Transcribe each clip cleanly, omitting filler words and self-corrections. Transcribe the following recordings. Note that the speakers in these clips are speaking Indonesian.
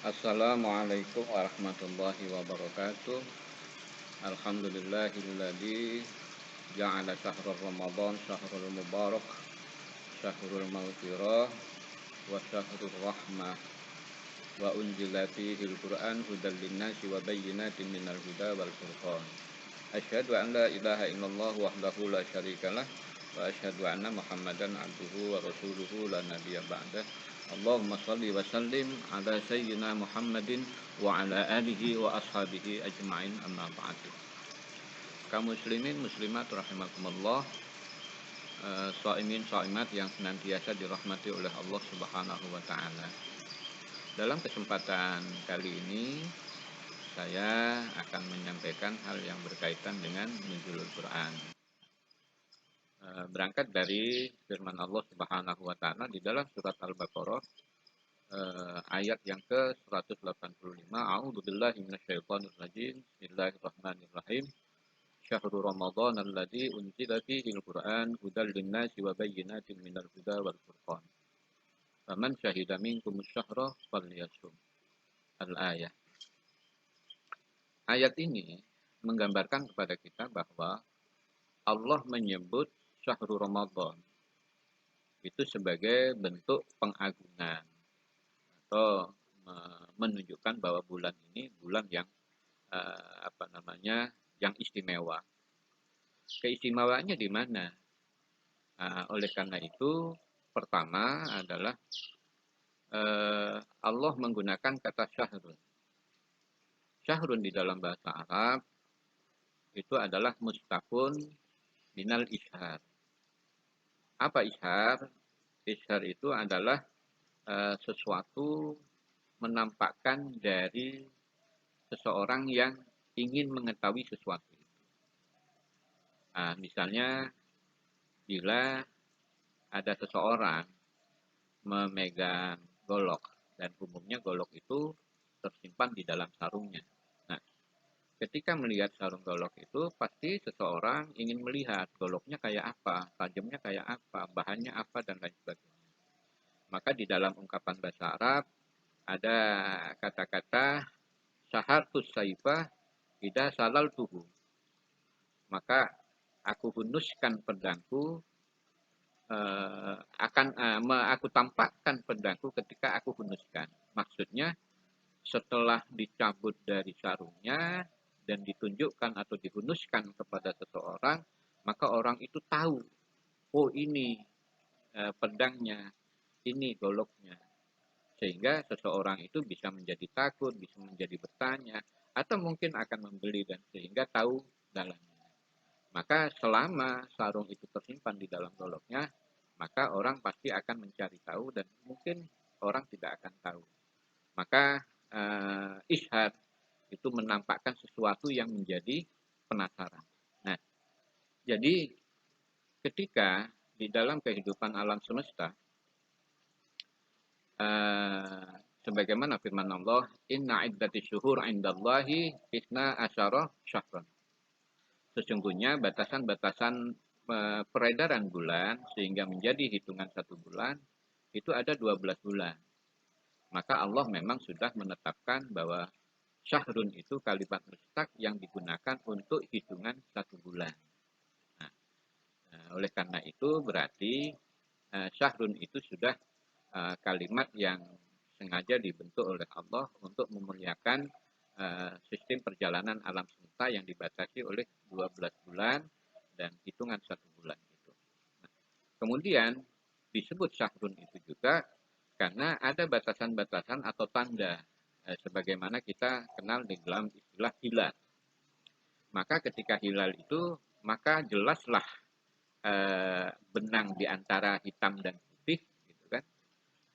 Assalamualaikum warahmatullahi wabarakatuh. Alhamdulillahilladzi ja'ala syahrul Ramadan syahrul mubarak, syahrul maghfirah wa syahrul rahmah wa unzila fihil Qur'an hudal linnasi wa bayyinatin minal huda wal furqan. Asyhadu an la ilaha illallah wahdahu la syarikalah wa asyhadu anna Muhammadan abduhu wa rasuluhu la nabiyya ba'dah. Allahumma shalli wa sallim ala sayyidina Muhammadin wa ala alihi wa ashabihi ajma'in amma ba'du. Kaum muslimin muslimat rahimakumullah, shaimin shaimat yang senantiasa dirahmati oleh Allah Subhanahu wa taala. Dalam kesempatan kali ini saya akan menyampaikan hal yang berkaitan dengan nuzulul Quran. Berangkat dari firman Allah Subhanahu wa taala di dalam surat Al-Baqarah ayat yang ke-185. A'udzubillahi minasyaitonir rajim. Bismillahirrahmanirrahim. Syahrul Ramadan alladzi unzila fihil Qur'an hudal linnasi wa bayyinatin minal huda wal furqan. Faman syahida minkumus syahra falyasum. Al-ayah. Ayat ini menggambarkan kepada kita bahwa Allah menyebut syahrul Ramadan itu sebagai bentuk pengagungan atau menunjukkan bahwa bulan ini bulan yang yang istimewa. Keistimewaannya di mana? Oleh karena itu, pertama adalah Allah menggunakan kata syahrun. Syahrun di dalam bahasa Arab itu adalah mustaqun minal ishar. Apa ishar? Ishar itu adalah sesuatu menampakkan dari seseorang yang ingin mengetahui sesuatu. Misalnya bila ada seseorang memegang golok dan umumnya golok itu tersimpan di dalam sarungnya. Nah, ketika melihat sarung golok itu pasti seseorang ingin melihat goloknya kayak apa, tajamnya kayak apa, bahannya apa dan lain sebagainya. Maka di dalam ungkapan bahasa Arab ada kata-kata syahartus saifah idza salaltuhu. Maka aku hunuskan pedangku, aku tampakkan pedangku ketika aku hunuskan. Maksudnya setelah dicabut dari sarungnya dan ditunjukkan atau dihunuskan kepada seseorang, maka orang itu tahu, oh ini pedangnya, ini goloknya. Sehingga seseorang itu bisa menjadi takut, bisa menjadi bertanya, atau mungkin akan membeli dan sehingga tahu dalamnya. Maka selama sarung itu tersimpan di dalam goloknya, maka orang pasti akan mencari tahu dan mungkin orang tidak akan tahu. Maka ishar itu menampakkan sesuatu yang menjadi penasaran. Nah, jadi ketika di dalam kehidupan alam semesta, sebagaimana firman Allah, inna iddati syuhur indallahi isna asyara syahran. Sesungguhnya batasan-batasan peredaran bulan sehingga menjadi hitungan satu bulan itu ada 12 bulan. Maka Allah memang sudah menetapkan bahwa syahrun itu kalimat mustaq yang digunakan untuk hitungan satu bulan. Nah, oleh karena itu berarti syahrun itu sudah kalimat yang sengaja dibentuk oleh Allah untuk memuliakan sistem perjalanan alam semesta yang dibatasi oleh 12 bulan dan hitungan satu bulan itu. Nah, kemudian disebut syahrun itu juga karena ada batasan-batasan atau tanda sebagaimana kita kenal di dalam istilah hilal. Maka ketika hilal itu, maka jelaslah benang di antara hitam dan putih, gitu kan,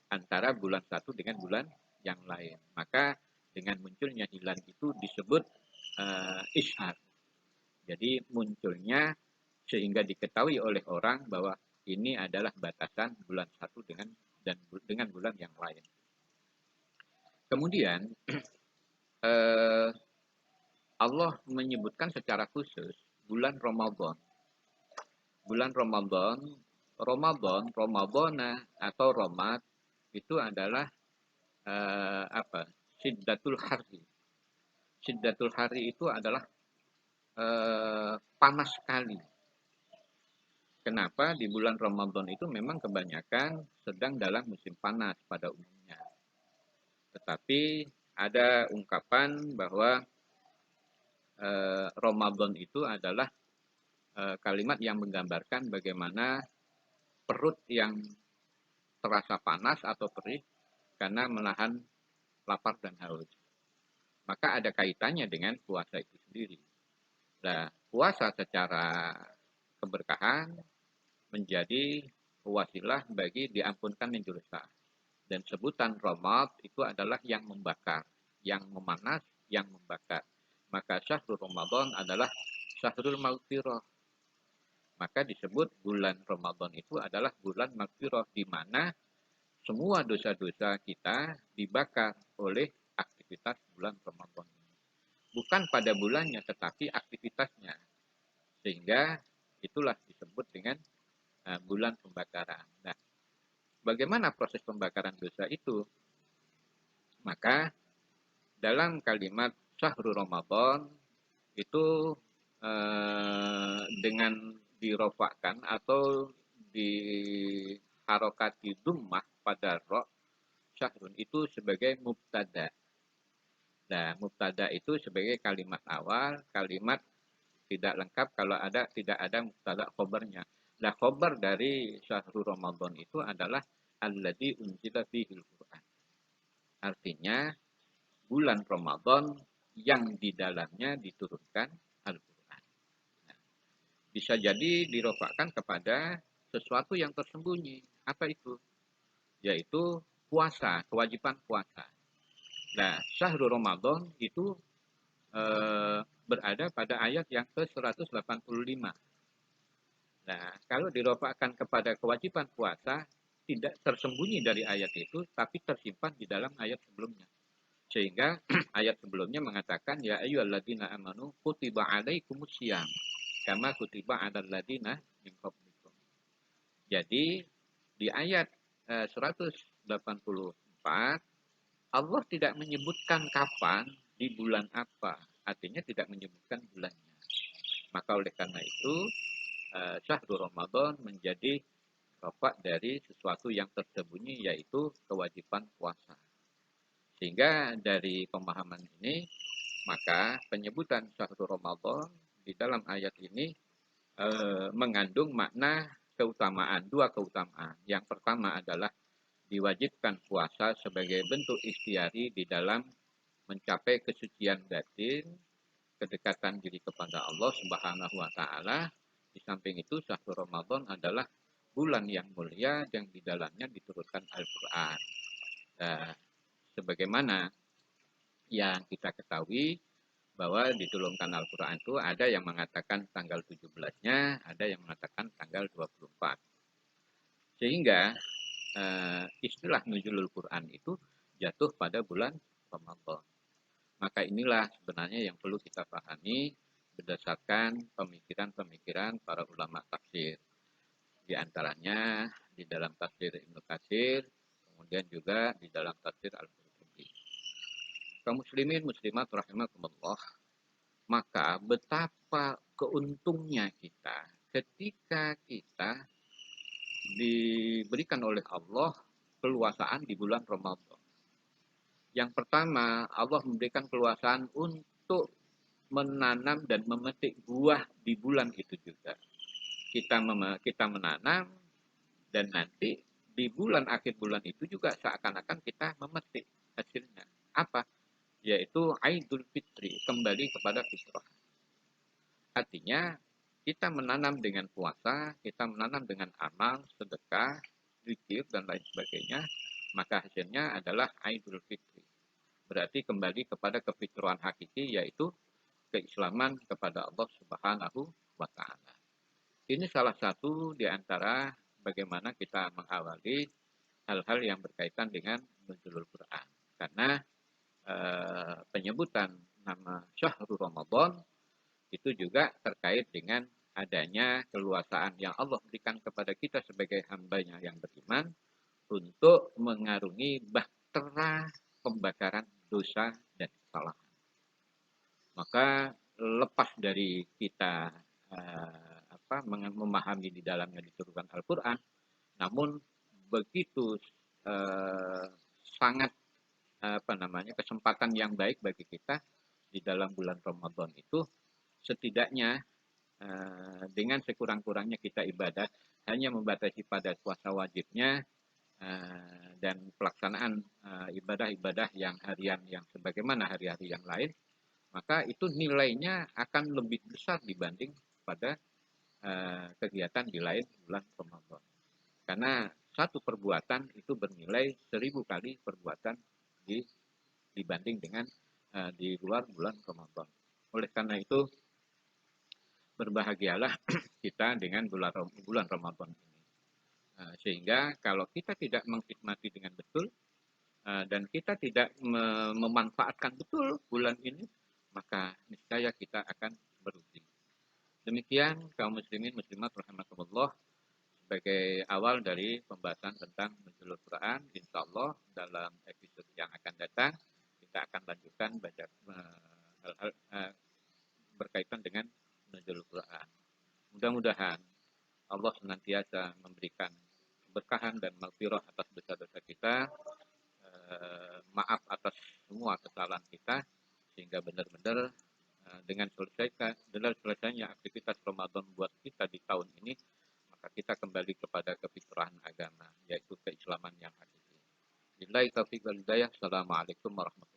antara bulan satu dengan bulan yang lain. Maka dengan munculnya hilal itu disebut ishar. Jadi munculnya sehingga diketahui oleh orang bahwa ini adalah batasan bulan satu dengan bulan yang lain. Kemudian Allah menyebutkan secara khusus bulan Ramadan. Bulan Ramadana atau Romad itu adalah Syiddatul Harri. Syiddatul Harri itu adalah panas sekali. Kenapa? Di bulan Ramadan itu memang kebanyakan sedang dalam musim panas pada umumnya. Tetapi ada ungkapan bahwa Ramadan itu adalah kalimat yang menggambarkan bagaimana perut yang terasa panas atau perih karena menahan lapar dan haus. Maka ada kaitannya dengan puasa itu sendiri. Nah, puasa secara keberkahan menjadi wasilah bagi diampunkannya dosa. Dan sebutan Ramad itu adalah yang membakar, yang memanas, yang membakar. Maka syahrul Ramadan adalah syahrul maghfirah. Maka disebut bulan Ramadan itu adalah bulan maghfirah, di mana semua dosa-dosa kita dibakar oleh aktivitas bulan Ramadan. Bukan pada bulannya, tetapi aktivitasnya. Sehingga itulah disebut dengan bulan pembakaran. Nah, bagaimana proses pembakaran dosa itu? Maka dalam kalimat syahrul Ramadan itu dengan dirofakkan atau diharokati dummah pada ro, syahrun itu sebagai mubtada. Nah, mubtada itu sebagai kalimat awal, kalimat tidak lengkap kalau tidak ada mubtada khobarnya. Nah, khobar dari syahrul Ramadan itu adalah alladzi unzila fihil Qur'an. Artinya bulan Ramadan yang di dalamnya diturunkan Al-Quran. Nah, bisa jadi dirofakkan kepada sesuatu yang tersembunyi. Apa itu? Yaitu puasa, kewajiban puasa. Nah, syahrul Ramadan itu berada pada ayat yang ke-185. Nah, kalau dirofakkan kepada kewajiban puasa, tidak tersembunyi dari ayat itu, tapi tersimpan di dalam ayat sebelumnya. Sehingga ayat sebelumnya mengatakan ya ayyuhalladzina amanu kutiba alaikumusiyam kama kutiba alal ladzina min qablikum. Jadi di ayat 184 Allah tidak menyebutkan kapan, di bulan apa. Artinya tidak menyebutkan bulannya. Maka oleh karena itu syahrul Ramadan menjadi rofak dari sesuatu yang tersembunyi, yaitu kewajiban puasa. Sehingga dari pemahaman ini, maka penyebutan syahrul Ramadan di dalam ayat ini mengandung makna keutamaan, dua keutamaan. Yang pertama adalah diwajibkan puasa sebagai bentuk ikhtiari di dalam mencapai kesucian batin, kedekatan diri kepada Allah Subhanahu wa taala. Di samping itu syahrul Ramadan adalah bulan yang mulia yang di dalamnya diturunkan Al-Qur'an. Nah, sebagaimana yang kita ketahui bahwa diturunkan Al-Quran itu ada yang mengatakan tanggal 17-nya, ada yang mengatakan tanggal 24. Sehingga istilah nuzulul Quran itu jatuh pada bulan Ramadan. Maka inilah sebenarnya yang perlu kita pahami berdasarkan pemikiran-pemikiran para ulama tafsir. Di antaranya di dalam tafsir Ibnu Katsir, kemudian juga di dalam tafsir Al-Qurtubi. Kaum muslimin muslimat rahimakumullah, maka betapa keuntungnya kita ketika kita diberikan oleh Allah keluasaan di bulan Ramadan. Yang pertama, Allah memberikan keluasaan untuk menanam dan memetik buah di bulan itu juga. Kita menanam dan nanti di bulan akhir bulan itu juga seakan-akan kita memetik hasilnya. Apa? Yaitu Aidul Fitri, kembali kepada fitrah. Artinya kita menanam dengan puasa, kita menanam dengan amal, sedekah, zikir, dan lain sebagainya, maka hasilnya adalah Aidul Fitri. Berarti kembali kepada kefitrahan hakiki, yaitu keislaman kepada Allah Subhanahu wa Ta'ala. Ini salah satu di antara bagaimana kita mengawali hal-hal yang berkaitan dengan nuzulul Quran. Karena penyebutan nama syahrul Ramadan itu juga terkait dengan adanya keluasaan yang Allah berikan kepada kita sebagai hambanya yang beriman untuk mengarungi bahtera pembakaran dosa dan kesalahan. Maka lepas dari kita memahami di dalamnya diturunkan Al-Quran, namun begitu sangat kesempatan yang baik bagi kita di dalam bulan Ramadan itu, setidaknya dengan sekurang-kurangnya kita ibadah hanya membatasi pada puasa wajibnya dan pelaksanaan ibadah-ibadah yang harian yang sebagaimana hari-hari yang lain, maka itu nilainya akan lebih besar dibanding pada kegiatan di lain bulan Ramadan. Karena satu perbuatan itu bernilai 1000 kali perbuatan dibanding dengan di luar bulan Ramadan. Oleh karena itu, berbahagialah kita dengan bulan Ramadan ini. Sehingga kalau kita tidak mengkhidmati dengan betul dan kita tidak memanfaatkan betul bulan ini, maka niscaya kita akan merugi. Demikian kaum muslimin muslimat rahimakumullah, sebagai awal dari pembahasan tentang Nuzulul Quran. Insya Allah dalam episode yang akan datang kita akan lanjutkan baca hal-hal berkaitan dengan Nuzulul Quran. Mudah-mudahan Allah senantiasa memberikan keberkahan dan maghfirah atas dosa-dosa kita, maaf atas semua kesalahan kita, sehingga benar-benar dengan selesainya aktivitas Ramadan buat kita di tahun ini, maka kita kembali kepada kefitrahan agama, yaitu keislaman yang hakiki. Billahi taufiq wal hidayah. Assalamualaikum warahmatullahi wabarakatuh.